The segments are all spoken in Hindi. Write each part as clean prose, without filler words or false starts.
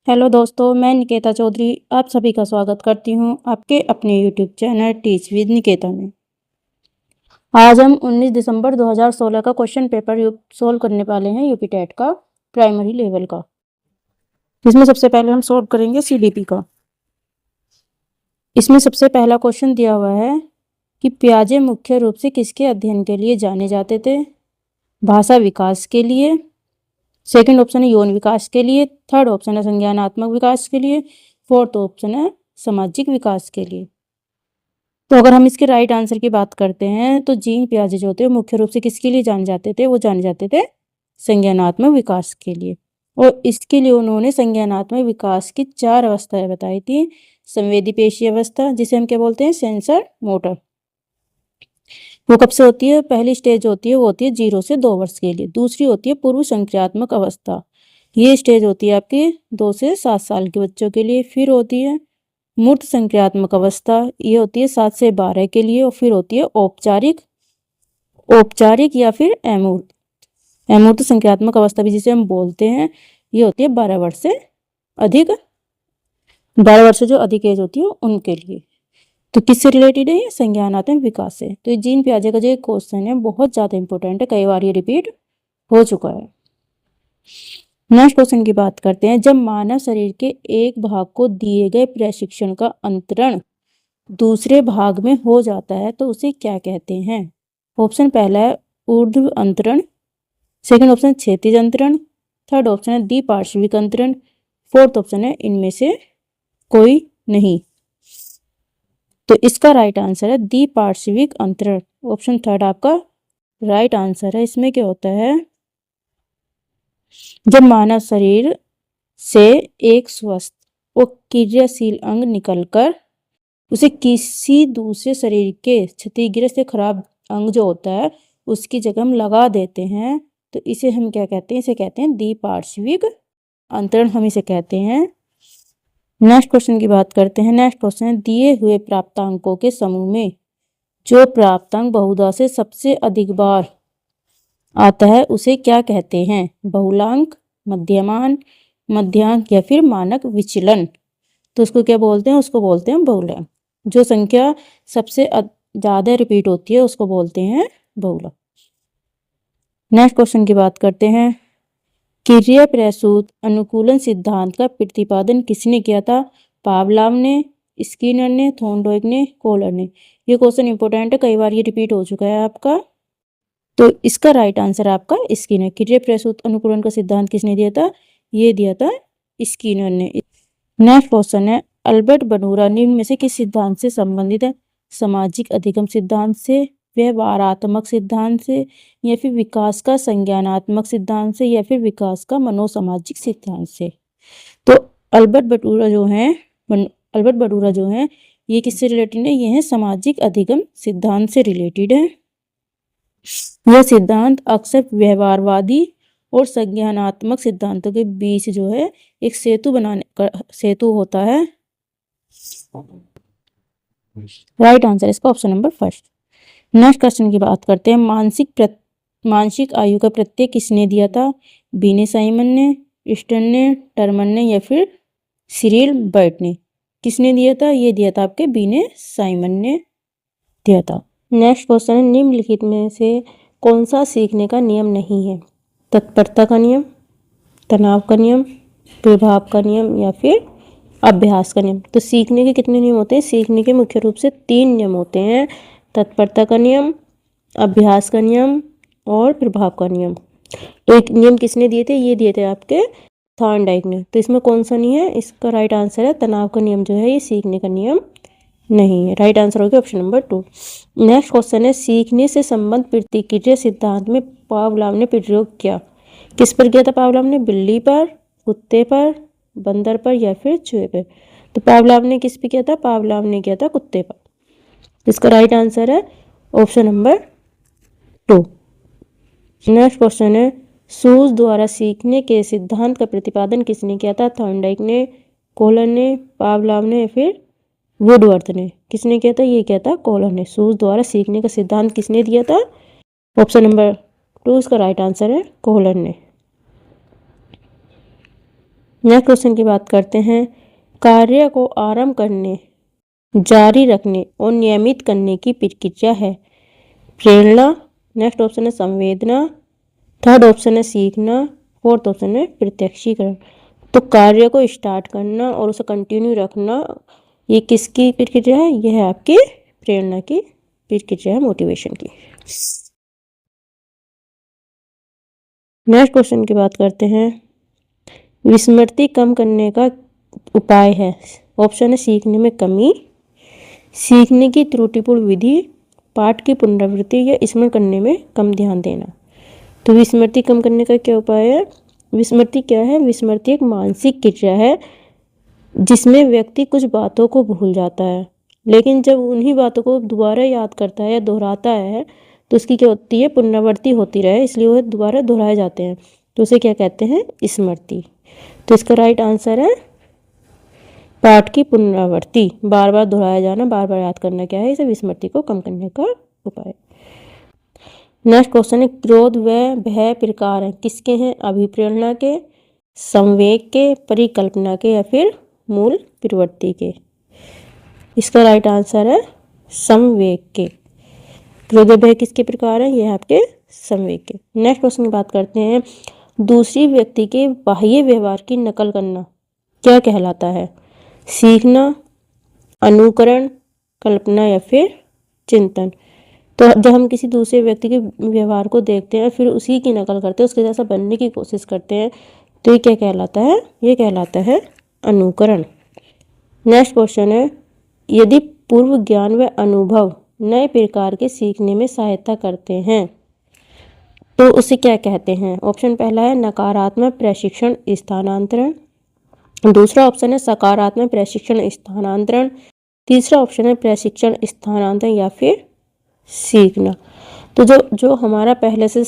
हेलो दोस्तों, मैं निकेता चौधरी आप सभी का स्वागत करती हूँ आपके अपने YouTube channel teach with Niketa में। आज हम 19 दिसंबर 2016 का क्वेश्चन पेपर सोल्व करने वाले हैं यूपी टेट का प्राइमरी लेवल का। इसमें सबसे पहले हम सोल्व करेंगे सीडीपी का। इसमें सबसे पहला क्वेश्चन दिया हुआ है कि पियाजे मुख्य रूप से किसके अध्ययन के लिए जाने जाते थे? भाषा विकास के लिए, सेकंड ऑप्शन है यौन विकास के लिए, थर्ड ऑप्शन है संज्ञानात्मक विकास के लिए, फोर्थ ऑप्शन है सामाजिक विकास के लिए। तो अगर हम इसके राइट आंसर की बात करते हैं तो जीन पियाजे जो होते हैं मुख्य रूप से किसके लिए जाने जाते थे? वो जाने जाते थे संज्ञानात्मक विकास के लिए। और इसके लिए उन्होंने संज्ञानात्मक विकास की 4 अवस्थाएं बताई थी। संवेदी पेशी अवस्था, जिसे हम क्या बोलते हैं? Sensor motor. वो कब से होती है? पहली स्टेज होती है वो होती है 0 से 2 वर्ष के लिए। दूसरी होती है पूर्व संक्रियात्मक अवस्था, ये स्टेज होती है आपकी 2 से 7 साल के बच्चों के लिए। फिर होती है मूर्त संक्रियात्मक अवस्था, ये होती है 7 से 12 के लिए। और फिर होती है औपचारिक या फिर अमूर्त संक्रियात्मक अवस्था भी जिसे हम बोलते हैं, ये होती है 12 वर्ष से जो अधिक एज होती है उनके लिए। तो किससे रिलेटेड है? ये संज्ञानात्मक विकास से। तो ये जीन पियाजे का जो क्वेश्चन है बहुत ज्यादा इंपॉर्टेंट है, कई बार ये रिपीट हो चुका है। नेक्स्ट क्वेश्चन की बात करते हैं। जब मानव शरीर के एक भाग को दिए गए प्रशिक्षण का अंतरण दूसरे भाग में हो जाता है तो उसे क्या कहते हैं? ऑप्शन पहला है ऊर्ध्व अंतरण, सेकंड ऑप्शन क्षैतिज अंतरण, थर्ड ऑप्शन है द्विपार्श्विक अंतरण, फोर्थ ऑप्शन है इनमें से कोई नहीं। तो इसका राइट आंसर है द्विपार्श्विक अंतरण। ऑप्शन थर्ड आपका राइट आंसर है। इसमें क्या होता है? जब मानव शरीर से एक स्वस्थ और क्रियाशील अंग निकलकर उसे किसी दूसरे शरीर के क्षतिग्रस्त या खराब अंग जो होता है उसकी जगह हम लगा देते हैं तो इसे हम क्या कहते हैं? इसे कहते हैं द्विपार्श्विक अंतरण, हम इसे कहते हैं। नेक्स्ट क्वेश्चन की बात करते हैं। नेक्स्ट क्वेश्चन है दिए हुए प्राप्तांकों के समूह में जो प्राप्तांक बहुधा से सबसे अधिक बार आता है उसे क्या कहते हैं? बहुलांक, मध्यमान, मध्यांक या फिर मानक विचलन। तो उसको क्या बोलते हैं? उसको बोलते हैं बहुलक। जो संख्या सबसे ज्यादा रिपीट होती है उसको बोलते हैं बहुलक। नेक्स्ट क्वेश्चन की बात करते हैं। क्रिया प्रसूत अनुकूलन सिद्धांत का प्रतिपादन किसने किया था? पावलाव ने, स्किनर ने, थॉर्नडाइक ने, कोहलर ने। ये क्वेश्चन इंपॉर्टेंट है, कई बार ये रिपीट हो चुका है आपका। तो इसका राइट आंसर आपका स्किनर। क्रिया प्रसूत अनुकूलन का सिद्धांत किसने दिया था? ये दिया था स्किनर ने। नेक्स्ट क्वेश्चन है अल्बर्ट बनूरा निम्न में से किस सिद्धांत से संबंधित है? सामाजिक अधिगम सिद्धांत से, व्यवहारात्मक सिद्धांत से, या फिर विकास का संज्ञानात्मक सिद्धांत से, या फिर विकास का मनोसामाजिक सिद्धांत से। तो अल्बर्ट बटूरा जो है ये किससे रिलेटेड है? ये है सामाजिक अधिगम सिद्धांत से रिलेटेड है। यह सिद्धांत अक्सर व्यवहारवादी और संज्ञानात्मक सिद्धांतों के बीच जो है एक सेतु होता है। राइट आंसर इसका option number first. Next question की बात करते हैं। मानसिक आयु का प्रत्यय किसने दिया था? बीने साइमन ने, स्टर्न ने, टर्मन ने, या फिर सिरिल बर्ट ने। किसने दिया था? ये दिया था आपके बीने साइमन ने दिया था। नेक्स्ट क्वेश्चन है निम्नलिखित में से कौन सा सीखने का नियम नहीं है? तत्परता का नियम, तनाव का नियम, प्रभाव का नियम, या फिर अभ्यास का नियम। तो सीखने के कितने नियम होते हैं? सीखने के मुख्य रूप से 3 नियम होते हैं। तत्परता का नियम, अभ्यास का नियम और प्रभाव का नियम। एक नियम किसने दिए थे? ये दिए थे आपके थॉर्नडाइक ने। तो इसमें कौन सा नहीं है? इसका राइट आंसर है तनाव का नियम जो है ये सीखने का नियम नहीं है। राइट आंसर हो गया ऑप्शन नंबर 2। नेक्स्ट क्वेश्चन है सीखने से संबंध प्रतिक्रिया सिद्धांत में पावलाव ने प्रयोग किया। किस पर किया था पावलाव ने? बिल्ली पर, कुत्ते पर, बंदर पर, या फिर चूहे पर। तो पावलाव ने किस पे किया था? पावलाव ने किया था कुत्ते पर। इसका राइट आंसर है ऑप्शन नंबर 2। नेक्स्ट क्वेश्चन है सूज द्वारा सीखने के सिद्धांत का प्रतिपादन किसने किया था? थॉर्नडाइक ने, कोहलर ने, पावलाव ने, या फिर वुडवर्थ ने। किसने किया था? ये किया था कोहलर ने। सूज द्वारा सीखने का सिद्धांत किसने दिया था? ऑप्शन नंबर 2 इसका राइट आंसर है कोहलर ने। नेक्स्ट क्वेश्चन की बात करते हैं। कार्य को आरंभ करने, जारी रखने और नियमित करने की प्रक्रिया है प्रेरणा। नेक्स्ट ऑप्शन है संवेदना। थर्ड ऑप्शन है सीखना। फोर्थ ऑप्शन है प्रत्यक्षीकरण। तो कार्य को स्टार्ट करना और उसे कंटिन्यू रखना, ये किसकी प्रक्रिया है? यह है आपकी प्रेरणा की प्रक्रिया है, मोटिवेशन की। नेक्स्ट क्वेश्चन की बात करते हैं। विस्मृति कम करने का उपाय है। ऑप्शन है सीखने में कमी, सीखने की त्रुटिपूर्ण विधि, पाठ की पुनरावृत्ति या स्मरण करने में कम ध्यान देना। तो विस्मृति कम करने का क्या उपाय है? विस्मृति क्या है? विस्मृति एक मानसिक क्रिया है जिसमें व्यक्ति कुछ बातों को भूल जाता है, लेकिन जब उन्हीं बातों को दोबारा याद करता है या दोहराता है तो उसकी क्या होती है? पुनरावृत्ति होती रहे, इसलिए वह दोबारा दोहराए जाते हैं, तो उसे क्या कहते हैं? स्मृति। तो इसका राइट आंसर है पाठ की पुनरावृत्ति, बार बार दोहराया जाना, बार बार याद करना क्या है? इसे विस्मृति को कम करने का उपाय। नेक्स्ट क्वेश्चन है क्रोध व भय प्रकार हैं, किसके हैं? अभिप्रेरणा के, संवेग के, परिकल्पना के या फिर मूल प्रवृत्ति के। इसका राइट आंसर है संवेग के। क्रोध व भय किसके प्रकार हैं? ये आपके संवेग के। नेक्स्ट क्वेश्चन की बात करते हैं। दूसरी व्यक्ति के बाह्य व्यवहार की नकल करना क्या कहलाता है? सीखना, अनुकरण, कल्पना या फिर चिंतन। तो जब हम किसी दूसरे व्यक्ति के व्यवहार को देखते हैं फिर उसी की नकल करते हैं, उसके जैसा बनने की कोशिश करते हैं, तो ये क्या कहलाता है? ये कहलाता है अनुकरण। नेक्स्ट क्वेश्चन है। यदि पूर्व ज्ञान व अनुभव नए प्रकार के सीखने में सहायता करते हैं तो उसे क्या कहते हैं? ऑप्शन पहला है नकारात्मक प्रशिक्षण स्थानांतरण, दूसरा ऑप्शन है सकारात्मक प्रशिक्षण स्थानांतरण, तीसरा ऑप्शन है प्रशिक्षण स्थानांतरण या फिर सीखना। तो जो हमारा पहले से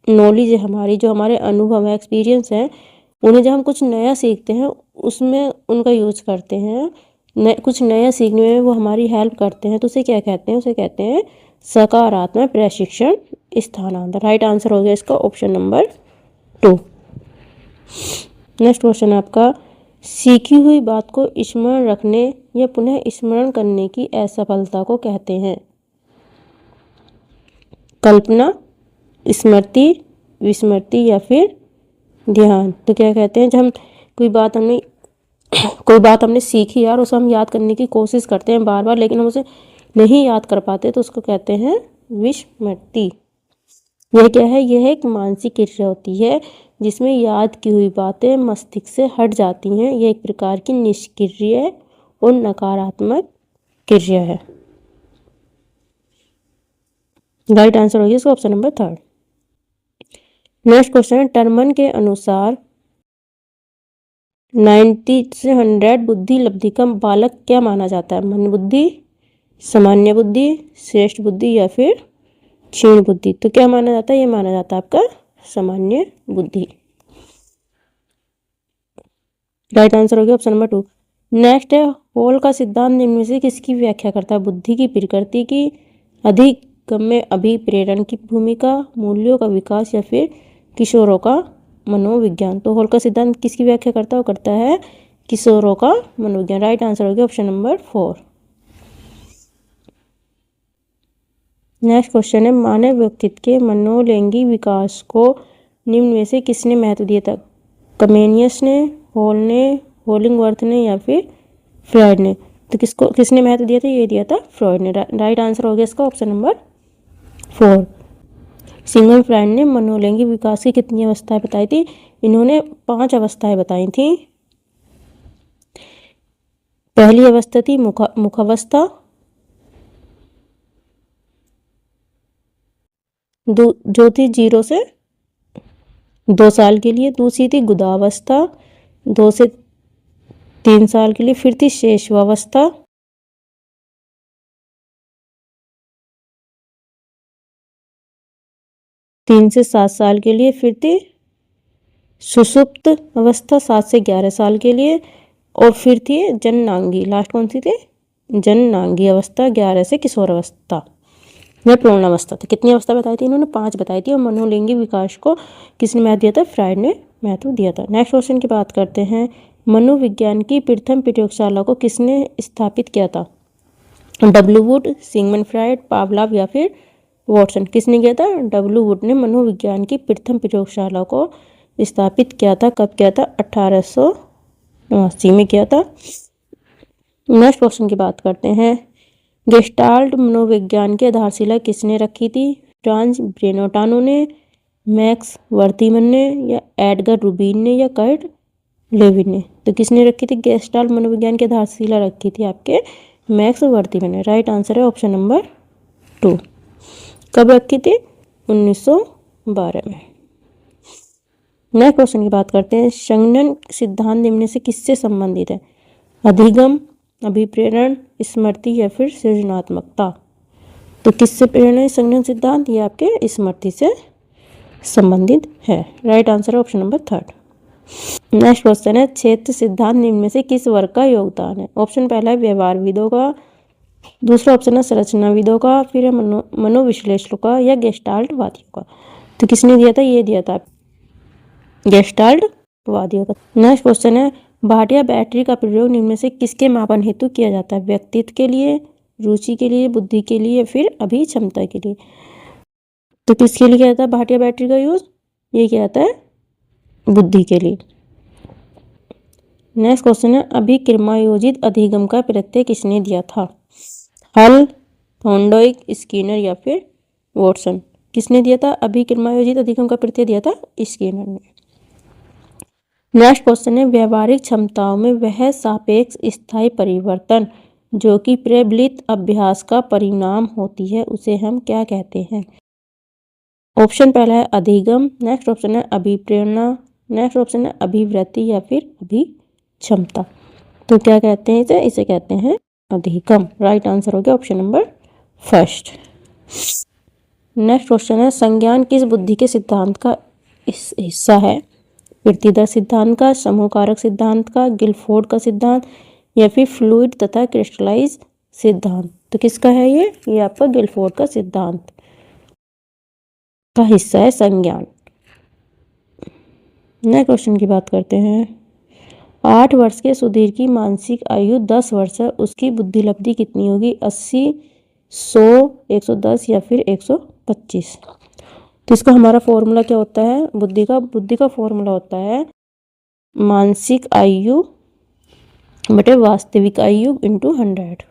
नॉलेज है, हमारी जो हमारे अनुभव है, एक्सपीरियंस है, उन्हें जब हम कुछ नया सीखते हैं उसमें उनका यूज करते हैं, कुछ नया सीखने में वो हमारी हेल्प करते हैं, तो उसे क्या कहते हैं? उसे कहते हैं सकारात्मक प्रशिक्षण स्थानांतरण। राइट आंसर हो गया इसका ऑप्शन नंबर 2। नेक्स्ट क्वेश्चन है आपका। सीखी हुई बात को स्मरण रखने या पुनः स्मरण करने की असफलता को कहते हैं कल्पना, स्मृति, विस्मृति या फिर ध्यान। तो क्या कहते हैं? जब हम कोई बात हमने सीखी यार, उसे हम याद करने की कोशिश करते हैं बार बार, लेकिन हम उसे नहीं याद कर पाते, तो उसको कहते हैं विस्मृति। यह क्या है? यह एक मानसिक क्रिया होती है जिसमें याद की हुई बातें मस्तिष्क से हट जाती हैं। यह एक प्रकार की निष्क्रिय और नकारात्मक क्रिया है। राइट आंसर होगी इसका ऑप्शन नंबर 3। नेक्स्ट क्वेश्चन है। टर्मन के अनुसार 90 से 100 बुद्धि लब्धि का बालक क्या माना जाता है? मन बुद्धि, सामान्य बुद्धि, श्रेष्ठ बुद्धि या फिर क्षीण बुद्धि। तो क्या माना जाता है? ये माना जाता है आपका सामान्य बुद्धि। राइट आंसर हो गया ऑप्शन नंबर 2। नेक्स्ट है हॉल का सिद्धांत निम्न में से किसकी व्याख्या करता है? बुद्धि की प्रकृति की, अधिगम्य अभिप्रेरण की भूमिका, मूल्यों का विकास या फिर किशोरों का मनोविज्ञान। तो हॉल का सिद्धांत किसकी व्याख्या करता है? वो करता है किशोरों का मनोविज्ञान। राइट आंसर हो गया ऑप्शन नंबर 4। नेक्स्ट क्वेश्चन है। मानव व्यक्तित्व के मनोलैंगिक विकास को निम्न में से किसने महत्व दिया था? कमेनियस ने, हॉल ने, होलिंगवर्थ ने या फिर फ्रॉइड ने। तो किसने महत्व दिया था? ये दिया था फ्रॉइड ने। राइट आंसर हो गया इसका ऑप्शन नंबर 4। सिगमंड फ्रॉइड ने मनोलैंगिक विकास की कितनी अवस्थाएं बताई थी? इन्होंने 5 अवस्थाएं बताई थी। पहली अवस्था थी मुखावस्था, जो थी 0 से 2 साल के लिए। दूसरी थी गुदावस्था 2 से 3 साल के लिए। फिर थी शेषवावस्था, तीन से 7 साल के लिए। फिर थी सुषुप्त अवस्था 7 से 11 साल के लिए। और फिर थी जननांगी, लास्ट कौन सी थी? जननांगी अवस्था 11 से किशोर अवस्था या प्रौढ़ावस्था। तो कितनी अवस्था बताई थी इन्होंने? 5 बताई थी। और मनोलैंगिक विकास को किसने महत्व दिया था? फ्रॉइड ने महत्व दिया था। नेक्स्ट क्वेश्चन की बात करते हैं, मनोविज्ञान की प्रथम प्रयोगशाला को किसने स्थापित किया था? डब्ल्यू वुड, सिगमंड फ्राइड, पावलाव या फिर वॉटसन? किसने किया था? डब्ल्यू वुड ने मनोविज्ञान की प्रथम प्रयोगशाला को स्थापित किया था। कब किया था? 1889 में किया था। नेक्स्ट क्वेश्चन की बात करते हैं, गेस्टाल्ट मनोविज्ञान की आधारशिला किसने रखी थी? फ्रांज ब्रेनोटानो ने, मैक्स वर्थीमन ने या एडगर रूबिन ने या कर्ट लेविन ने? तो किसने रखी थी? गेस्टाल्ट मनोविज्ञान की आधारशिला रखी थी आपके मैक्स वर्थीमन ने। राइट आंसर है ऑप्शन नंबर 2। कब रखी थी? 1912 में। नेक्स्ट क्वेश्चन की बात करते हैं, संज्ञान सिद्धांत निम्न से किससे संबंधित है? अधिगम, अभिप्रेरण, स्मृति या फिर सृजनात्मकता? तो किससे प्रेरणा है संज्ञान सिद्धांत? ये आपके स्मृति से संबंधित है। राइट आंसर है ऑप्शन नंबर 3। नेक्स्ट क्वेश्चन है, क्षेत्र सिद्धांत निम्न में से किस वर्ग का योगदान है? ऑप्शन पहला है व्यवहारविदों का, दूसरा ऑप्शन है संरचनाविदों का, फिर है मनोविश्लेषकों का या गेस्टाल्टवादियों का? तो किसने दिया था? ये दिया था गेस्टाल्टवादियों का। नेक्स्ट क्वेश्चन है, भाटिया बैटरी का प्रयोग निम्न में से किसके मापन हेतु किया जाता है? व्यक्तित्व के लिए, रुचि के लिए, बुद्धि के लिए, फिर अभिक्षमता के लिए? तो किसके लिए किया जाता है भाटिया बैटरी का यूज? ये किया जाता है बुद्धि के लिए। नेक्स्ट क्वेश्चन है, अभिक्रमायोजित अधिगम का प्रत्यय किसने दिया था? हल, थॉर्नडाइक, स्किनर या फिर वॉटसन? किसने दिया था अभिक्रमायोजित अधिगम का प्रत्यय? दिया था स्किनर ने। नेक्स्ट क्वेश्चन है, व्यवहारिक क्षमताओं में वह सापेक्ष स्थायी परिवर्तन जो कि प्रबलित अभ्यास का परिणाम होती है उसे हम क्या कहते हैं? ऑप्शन पहला है अधिगम, नेक्स्ट ऑप्शन है अभिप्रेरणा, नेक्स्ट ऑप्शन है अभिवृत्ति या फिर अभिक्षमता। तो क्या कहते हैं इसे? इसे कहते हैं अधिगम। राइट आंसर हो गया ऑप्शन नंबर 1। नेक्स्ट क्वेश्चन है, संज्ञान किस बुद्धि के सिद्धांत का हिस्सा है? वृत्तिदर सिद्धांत का, समूह कारक सिद्धांत का, गिलफोर्ड का सिद्धांत या फिर फ्लूइड तथा क्रिस्टलाइज सिद्धांत? तो किसका है ये आपका गिलफोर्ड का सिद्धांत का हिस्सा है संज्ञान। नेक्स्ट क्वेश्चन की बात करते हैं, 8 वर्ष के सुधीर की मानसिक आयु 10 वर्ष है, उसकी बुद्धिलब्धि कितनी होगी? 80, 100, 110 या फिर 125? तो इसका हमारा फॉर्मूला क्या होता है? बुद्धि का फॉर्मूला होता है मानसिक आयु बटे वास्तविक आयु इंटू 100।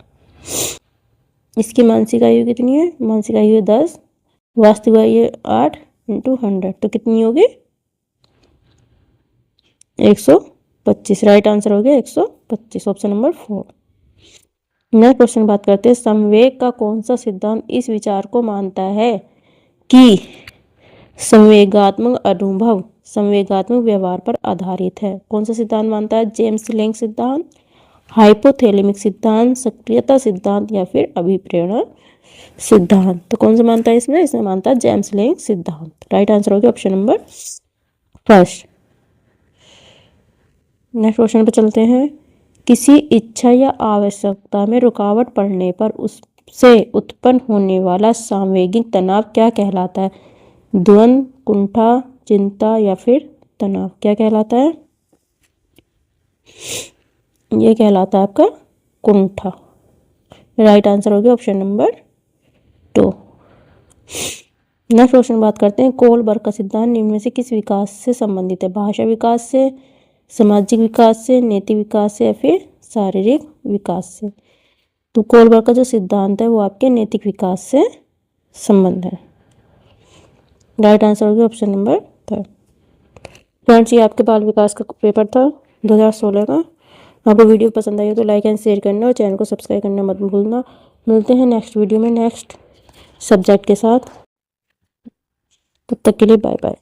इसकी मानसिक आयु कितनी है? मानसिक आयु है 10, वास्तविक आयु 8 इंटू 100, तो कितनी होगी? 125। राइट आंसर हो गया 125, ऑप्शन नंबर 4। नेक्स्ट क्वेश्चन बात करते हैं, संवेग का कौन सा सिद्धांत इस विचार को मानता है कि संवेगात्मक अनुभव संवेगात्मक व्यवहार पर आधारित है? कौन सा सिद्धांत मानता है? जेम्स लैंग सिद्धांत, हाइपोथैलेमिक सिद्धांत, सक्रियता सिद्धांत या फिर अभिप्रेरणा सिद्धांत? तो कौन सा मानता है इसमें मानता है जेम्स लैंग सिद्धांत। राइट आंसर हो गया ऑप्शन नंबर 1। नेक्स्ट क्वेश्चन पर चलते हैं, किसी इच्छा या आवश्यकता में रुकावट पड़ने पर उससे उत्पन्न होने वाला सांवेगिक तनाव क्या कहलाता है? द्वंद्व, कुंठा, चिंता या फिर तनाव? क्या कहलाता है? ये कहलाता है आपका कुंठा। राइट आंसर हो गया ऑप्शन नंबर 2। नेक्स्ट क्वेश्चन बात करते हैं, कोलबर्ग का सिद्धांत निम्न में से किस विकास से संबंधित है? भाषा विकास से, सामाजिक विकास से, नैतिक विकास से या फिर शारीरिक विकास से? तो कोलबर्ग का जो सिद्धांत है वो आपके नैतिक विकास से संबंध है। राइट आंसर हो गया ऑप्शन नंबर 3। फ्रेंड्स, ये आपके बाल विकास का पेपर था 2016 का। आपको वीडियो पसंद आई हो तो लाइक एंड शेयर करना और चैनल को सब्सक्राइब करना मत भूलना। मिलते हैं नेक्स्ट वीडियो में नेक्स्ट सब्जेक्ट के साथ। तब तक के लिए बाय बाय।